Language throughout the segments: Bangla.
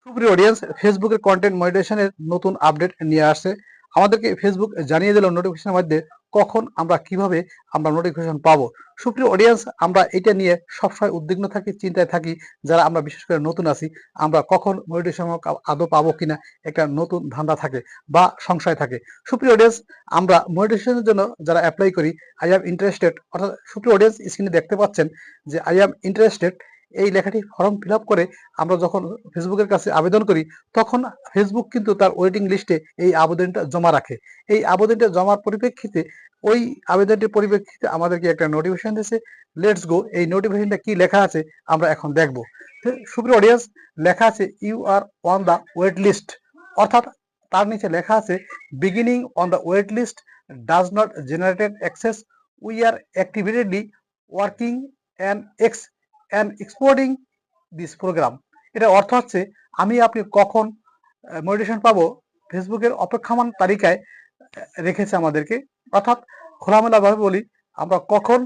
সুপ্রিয় অডিয়েন্স, ফেসবুকের কন্টেন্ট মনিটাইজেশনের নতুন আপডেট নিয়ে আসছে। আমাদেরকে ফেসবুক জানিয়ে দিল নোটিফিকেশনের মধ্যে কখন কিভাবে আমরা নোটিফিকেশন পাবো। সুপ্রিয় অডিয়েন্স, আমরা এটা নিয়ে সবসময় উদ্বিগ্ন থাকি, চিন্তায় থাকি। যারা আমরা বিশেষ করে নতুন আছি, আমরা কখন মনিটাইজেশন আদৌ পাবো কিনা একটা নতুন ধান্দা থাকে বা সংশয় থাকে। সুপ্রিয় অডিয়েন্স, আমরা মনিটাইজেশনের জন্য যারা অ্যাপ্লাই করি, আই অ্যাম ইন্টারেস্টেড, অর্থাৎ সুপ্রিয় অডিয়েন্স স্ক্রিনে দেখতে পাচ্ছেন যে আই অ্যাম ইন্টারেস্টেড এই লেখাটি ফর্ম ফিল আপ করে আমরা যখন ফেসবুকের কাছে আবেদন করি, তখন ফেসবুক কিন্তু তার ওয়েটিং লিস্টে এই আবেদনটা জমা রাখে। এই আবেদনটা জমার পরিপ্রেক্ষিতে ওই আবেদনটির পরিপ্রেক্ষিতে আমাদেরকে একটা নোটিফিকেশন দিয়েছে, লেটস গো। এই নোটিফিকেশনটা কি লেখা আছে আমরা এখন দেখব। সুপ্রিয় অডিয়েন্স, লেখা আছে you are on the wait list, অর্থাৎ তার নিচে লেখা আছে beginning on the wait list does not generated access, we are activatedly working and exporting this program. এটা অর্থ হচ্ছে আপনি কখন মোটিভেশন পাবো, ফেসবুকের অপেক্ষমান তালিকায় রেখেছে আমাদেরকে। অর্থাৎ খোলামেলাভাবে বলি, আমরা কখন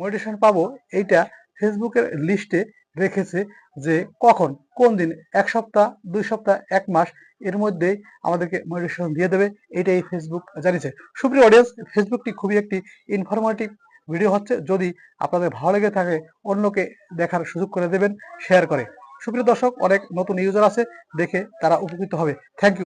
মোটিভেশন পাবো এইটা ফেসবুকের লিস্টে রেখেছে, যে কখন কোন দিন, 1 সপ্তাহ, 2 সপ্তাহ, 1 মাস এর মধ্যে আমাদেরকে মোটিভেশন দিয়ে দেবে, এটাই ফেসবুক জানিয়েছে। সুপ্রিয় অডিয়েন্স, ফেসবুকটি খুবই একটি ইনফরমেটিভ ভিডিও হচ্ছে। যদি আপনাদের ভালো লেগে থাকে, অন্যকে দেখার সুযোগ করে দেবেন শেয়ার করে। সুপ্রিয় দর্শক, অনেক নতুন ইউজার আছে, দেখে তারা উপকৃত হবে। Thank you.